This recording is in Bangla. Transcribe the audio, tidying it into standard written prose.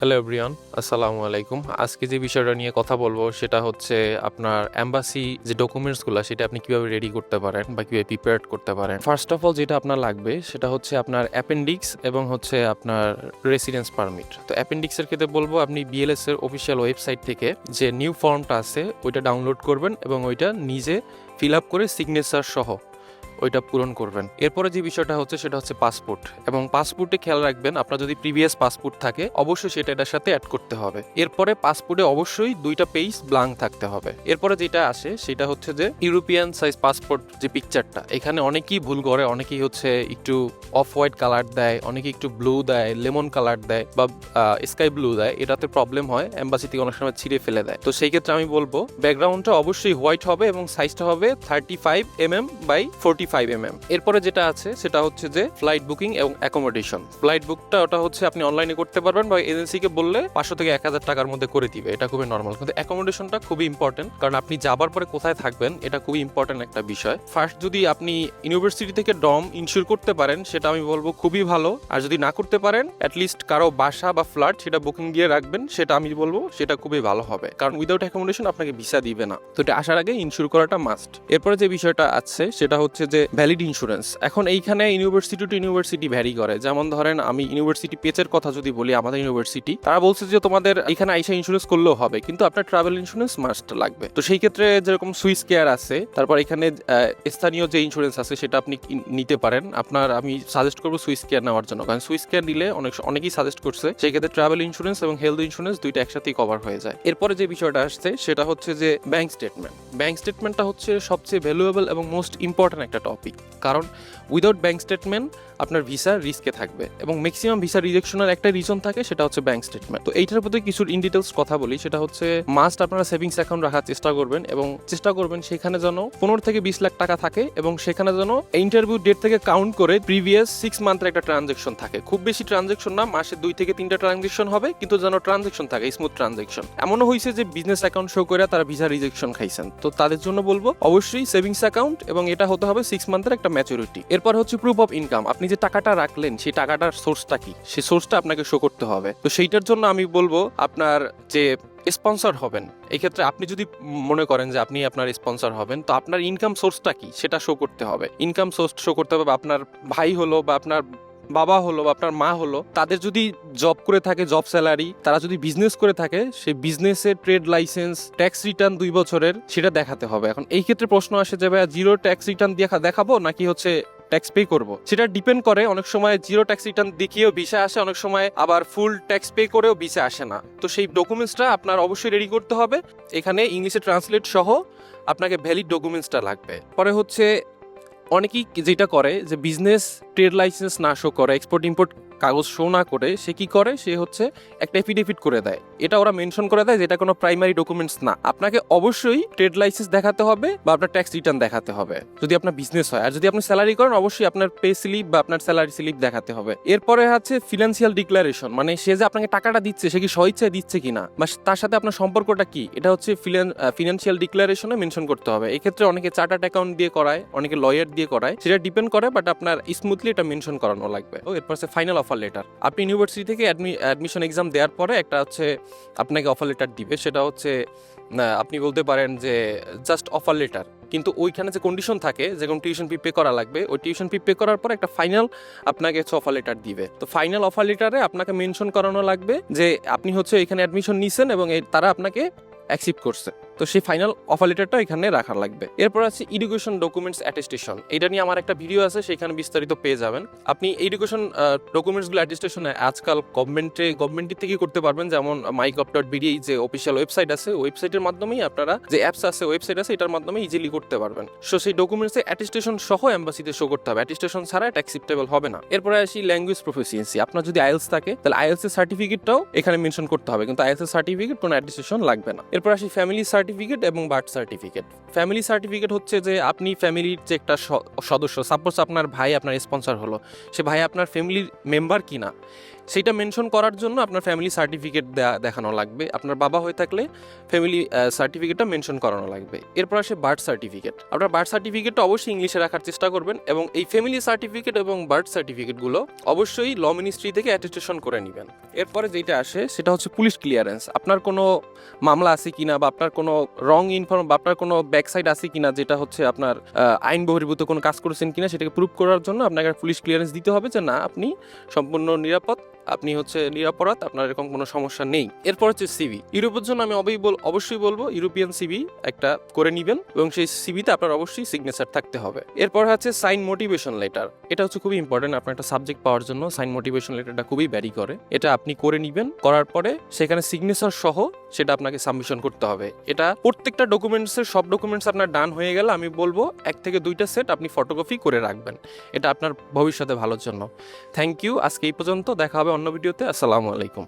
হ্যালো এভরিওয়ান, আসসালামু আলাইকুম। আজকে যে বিষয়টা নিয়ে কথা বলবো সেটা হচ্ছে আপনার এম্বাসি যে ডকুমেন্টসগুলো সেটা আপনি কিভাবে রেডি করতে পারেন বা কিভাবে প্রিপেয়ার করতে পারেন। ফার্স্ট অফ অল যেটা আপনার লাগবে সেটা হচ্ছে আপনার অ্যাপেন্ডিক্স এবং হচ্ছে আপনার রেসিডেন্স পারমিট। তো অ্যাপেন্ডিক্সের ক্ষেত্রে বলবো আপনি বিএলএস এর অফিসিয়াল ওয়েবসাইট থেকে যে নিউ ফর্মটা আছে ওইটা ডাউনলোড করবেন এবং ওইটা নিজে ফিল আপ করে সিগনেচার সহ ওইটা পূরণ করবেন। এরপরে যে বিষয়টা হচ্ছে সেটা হচ্ছে পাসপোর্ট, এবং পাসপোর্টে খেয়াল রাখবেন আপনার যদি প্রিভিয়াস পাসপোর্ট থাকে অবশ্যই সেটা এটার সাথে অ্যাড করতে হবে। এরপরে পাসপোর্টে অবশ্যই 2টা পেজ ব্ল্যাঙ্ক থাকতে হবে। এরপরে যেটা আসে সেটা হচ্ছে যে ইউরোপিয়ান সাইজ পাসপোর্ট যে পিকচারটা, এখানে অনেকেই ভুল করে, অনেকেই হচ্ছে একটু অফ হোয়াইট কালার দেয়, অনেকে একটু ব্লু দেয়, লেমন কালার দেয় বা স্কাই ব্লু দেয়। এটাতে প্রবলেম হয়, এম্বাসি থেকে অনেক সময় ছিঁড়ে ফেলে দেয়। তো সেই ক্ষেত্রে আমি বলবো ব্যাকগ্রাউন্ডটা অবশ্যই হোয়াইট হবে এবং সাইজটা হবে 35mm বাই 45mm। এরপরে যেটা আছে সেটা হচ্ছে যে ফ্লাইট বুকিং এবং অ্যাকোমোডেশন। ফ্লাইট বুকটা ওটা হচ্ছে আপনি অনলাইনে করতে পারবেন বা এজেন্সিকে বললে 500 থেকে 1000 টাকার মধ্যে করে দিবে, এটা খুবই নর্মাল। কিন্তু অ্যাকোমোডেশনটা খুবই ইম্পর্টেন্ট, কারণ আপনি যাবার পরে কোথায় থাকবেন এটা খুবই ইম্পর্টেন্ট একটা বিষয়। ফার্স্ট যদি আপনি ইউনিভার্সিটি থেকে ডম ইনশিওর করতে পারেন সেটা আমি বলবো খুবই ভালো, আর যদি না করতে পারেন অ্যাটলিস্ট কারো বাসা বা ফ্ল্যাট সেটা বুকিং দিয়ে রাখবেন, সেটা আমি বলবো সেটা খুবই ভালো হবে, কারণ উইদাউট অ্যাকোমোডেশন আপনাকে ভিসা দিবে না। তো এটা আসার আগে ইনশিওর করাটা মাস্ট। এরপরে যে বিষয়টা আছে সেটা হচ্ছে যে ভ্যালিড ইন্স্যুরেন্স। এখন এইখানে ইউনিভার্সিটি টু ইউনিভার্সিটি ভ্যারি করে। যেমন ধরেন আমি ইউনিভার্সিটি পেজের কথা যদি বলি, আমাদের ইউনিভার্সিটি তারা বলছে যে তোমাদের এখানে আইসা ইন্স্যুরেন্স করলেও হবে, কিন্তু আপনার ট্রাভেল ইন্স্যুরেন্স মাস্ট লাগবে। তো সেই ক্ষেত্রে যেরকম সুইস কেয়ার আছে, তারপর এখানে স্থানীয় যে ইন্স্যুরেন্স আছে সেটা আপনি নিতে পারেন। আমি সাজেস্ট করবো সুইস কেয়ার নেওয়ার জন্য, কারণ সুইস কেয়ার নিলে অনেকেই সাজেস্ট করছে সেই ক্ষেত্রে ট্রাভেল ইন্স্যুরেন্স এবং হেলথ ইন্স্যুরেন্স দুইটা একসাথেই কভার হয়ে যায়। এরপরে যে বিষয়টা আসছে সেটা হচ্ছে যে ব্যাংক স্টেটমেন্ট। ব্যাংক স্টেটমেন্টটা হচ্ছে সবচেয়ে ভ্যালুয়েবল এবং মোস্ট ইম্পর্টেন্ট একটা টপিক, কারণ উইদাউট ব্যাংক স্টেটমেন্ট আপনার ভিসা রিস্কে থাকবে, এবং ম্যাক্সিমাম ভিসা রিজেকশনের একটা রিজন থাকে সেটা হচ্ছে ব্যাংক স্টেটমেন্ট। তো এইটার প্রতি কিছু ইন ডিটেলস কথা বলি, সেটা হচ্ছে মাস্ট আপনারা সেভিংস অ্যাকাউন্ট রাখার চেষ্টা করবেন, এবং চেষ্টা করবেন সেখানে যেন 15 থেকে 20 লাখ টাকা থাকে, এবং সেখানে যেন ইন্টারভিউ ডেট থেকে কাউন্ট করে প্রিভিয়াস 6 মান্থের একটা ট্রানজেকশন থাকে। খুব বেশি ট্রানজেকশন না, মাসে 2 থেকে 3টা ট্রানজেকশন হবে, কিন্তু যেন ট্রানজেকশন থাকে, স্মুথ ট্রানজেকশন। এমনও হয়েছে যে বিজনেস অ্যাকাউন্ট শো করে তারা ভিসা রিজেকশন খাইছেন, তো তাদের জন্য বলবো অবশ্যই সেভিংস অ্যাকাউন্ট, এবং এটা হতে হবে 6 মান্থের একটা ম্যাচুরিটি। এরপর হচ্ছে প্রুফ অফ ইনকাম। আপনি যে টাকাটা রাখলেন সেই টাকাটার সোর্সটা কি, সেই সোর্সটা আপনাকে শো করতে হবে। তো সেইটার জন্য আমি বলবো আপনার যে স্পন্সর হবেন, এই ক্ষেত্রে আপনি যদি মনে করেন যে আপনি আপনার স্পন্সর হবেন, তো আপনার ইনকাম সোর্সটা কি সেটা শো করতে হবে। ইনকাম সোর্স শো করতে হবে, আপনার ভাই হলো বা আপনার বাবা হলো বা আপনার মা হলো, তাদের যদি জব করে থাকে, জব স্যালারি, তারা যদি বিজনেস করে থাকে, সেই বিজনেসের ট্রেড লাইসেন্স, ট্যাক্স রিটার্ন 2 বছরের সেটা দেখাতে হবে। এখন এই ক্ষেত্রে প্রশ্ন আসে যে ভাই জিরো ট্যাক্স রিটার্ন দেখাবো নাকি হচ্ছে ট্যাক্স পে করব, সেটা ডিপেন্ড করে। অনেক সময় জিরো ট্যাক্স রিটার্ন দেখিয়েও ভিসা আসে, অনেক সময় আবার ফুল ট্যাক্স পে করেও ভিসা আসে না। তো সেই ডকুমেন্টসটা আপনার অবশ্যই রেডি করতে হবে। এখানে ইংলিশে ট্রান্সলেট সহ আপনাকে ভ্যালিড ডকুমেন্টসটা লাগবে। পরে হচ্ছে অনেকেই যেটা করে যে বিজনেস ট্রেড লাইসেন্স না শো করে, এক্সপোর্ট ইম্পোর্ট কাগজ শো না করে সে কি করে, সে হচ্ছে একটা এফিডেভিট করে দেয়। এটা ওরা মেনশন করে দেয় যে এটা কোনো প্রাইমারি ডকুমেন্টস না। আপনাকে অবশ্যই ট্রেড লাইসেন্স দেখাতে হবে বা আপনার ট্যাক্স রিটার্ন দেখাতে হবে যদি আপনার বিজনেস হয়, আর যদি আপনি স্যালারি করেন অবশ্যই আপনার পে স্লিপ বা আপনার স্যালারি স্লিপ দেখাতে হবে। এরপরে হচ্ছে ফিনান্সিয়াল ডিক্লারেশন, মানে সে যে আপনাকে টাকাটা দিচ্ছে সে কি স্বইচ্ছায় দিচ্ছে কিনা বা তার সাথে আপনার সম্পর্কটা কি, এটা হচ্ছে ফিনান্সিয়াল ডিক্লারেশনে মেনশন করতে হবে। এক্ষেত্রে অনেকে চার্টার্ড অ্যাকাউন্ট দিয়ে করায়, অনেকে লয়ার দিয়ে করায়, সেটা ডিপেন্ড করে, বাট আপনার স্মুথলি এটা মেনশন করানো লাগবে। ও এরপর ফাইনাল অফার লেটার। আপনি ইউনিভার্সিটি থেকে অ্যাডমিশন এক্সাম দেওয়ার পরে একটা হচ্ছে আপনাকে অফার লেটার দিবে, সেটা হচ্ছে আপনি বলতে পারেন যে জাস্ট অফার লেটার, কিন্তু ওইখানে যে কন্ডিশন থাকে, যেমন টিউশন ফি পে করা লাগবে, ওই টিউশন ফি পে করার পর একটা ফাইনাল আপনাকে হচ্ছে অফার লেটার দিবে। তো ফাইনাল অফার লেটারে আপনাকে মেনশন করানো লাগবে যে আপনি হচ্ছে এখানে অ্যাডমিশন নিছেন এবং তারা আপনাকে অ্যাকসেপ্ট করছে। তো সেই ফাইনাল অফার লেটারটা এখানে রাখার লাগবে। এরপর আছে এডুকেশন ডকুমেন্টস অ্যাটেস্টেশন। এটা নিয়ে আমার একটা ভিডিও আছে, সেখানে বিস্তারিত পেয়ে যাবেন। আপনি এডুকেশন ডকুমেন্টসগুলো অ্যাটেস্টেশন আজকাল গভর্নমেন্টের থেকে করতে পারবেন, যেমন myGov.bdi যে অফিসিয়াল ওয়েবসাইট আছে, ওয়েবসাইটের মাধ্যমেই আপনারা যে অ্যাপস আছে, ওয়েবসাইট আছে, এটার মাধ্যমে ইজিলি করতে পারবেন। সো সেই ডকুমেন্টসে অ্যাটেস্টেশন সহ এম্বাসিতে শো করতে হবে, অ্যাটেস্টেশন ছাড়া এটা অ্যাকসেপ্টেবল হবে না। এরপরে আসি ল্যাঙ্গুয়েজ প্রফিসিয়েন্সি। আপনার যদি আইএলস থাকে তাহলে আইএলস এর সার্টিফিকেটটাও এখানে মেনশন করতে হবে, কিন্তু আইএলস এর সার্টিফিকেট কোনো অ্যাটেস্টেশন লাগবে না। এরপর আসি ফ্যামিলি সার্টিফিকেট এবং বার্থ সার্টিফিকেট। ফ্যামিলি সার্টিফিকেট হচ্ছে যে আপনি ফ্যামিলির যে একটা সদস্য, সাপোজ আপনার ভাই আপনার স্পন্সর হলো, সে ভাই আপনার ফ্যামিলির মেম্বার কিনা সেটা মেনশন করার জন্য আপনার ফ্যামিলি সার্টিফিকেট দেখানো লাগবে। আপনার বাবা হয়ে থাকলে ফ্যামিলি সার্টিফিকেটটা মেনশন করানো লাগবে। এরপর আসে বার্থ সার্টিফিকেট। আপনার বার্থ সার্টিফিকেটটা অবশ্যই ইংলিশে রাখার চেষ্টা করবেন এবং এই ফ্যামিলি সার্টিফিকেট এবং বার্থ সার্টিফিকেটগুলো অবশ্যই ল মিনিস্ট্রি থেকে অ্যাটেস্টেশন করে নেবেন। এরপরে যেটা আসে সেটা হচ্ছে পুলিশ ক্লিয়ারেন্স। আপনার কোনো মামলা আছে কিনা বা আপনার কোনো রং ইনফর্ম বা আপনার কোনো ব্যাকসাইড আছে কিনা, যেটা হচ্ছে আপনার আইন বহির্ভূত কোনো কাজ করেছেন কিনা সেটাকে প্রুভ করার জন্য আপনাকে পুলিশ ক্লিয়ারেন্স দিতে হবে যে না, আপনি সম্পূর্ণ নিরাপদ, আপনি হচ্ছে নিরাপরাধ, আপনার এরকম কোনো সমস্যা নেই। এরপর হচ্ছে সিভি। ইউরোপের জন্য আমি অবশ্যই বলবো ইউরোপিয়ান সিভি একটা করে নেবেন এবং সেই সিভিতে আপনার অবশ্যই সিগনেচার থাকতে হবে। এরপর হচ্ছে সাইন মোটিভেশন লেটার। এটা হচ্ছে খুবই ইম্পর্টেন্ট। আপনার একটা সাবজেক্ট পাওয়ার জন্য সাইন মোটিভেশন লেটারটা খুবই ভ্যারি করে। এটা আপনি করে নেবেন, করার পরে সেখানে সিগনেচার সহ সেটা আপনাকে সাবমিশন করতে হবে। এটা প্রত্যেকটা ডকুমেন্টসের সব ডকুমেন্টস আপনার ডান হয়ে গেলে আমি বলবো 1 থেকে 2টা সেট আপনি ফটোকপি করে রাখবেন। এটা আপনার ভবিষ্যতে ভালোর জন্য। Thank you. আজকে এই পর্যন্ত, দেখা হবে অন্য ভিডিওতে। আসসালামু আলাইকুম।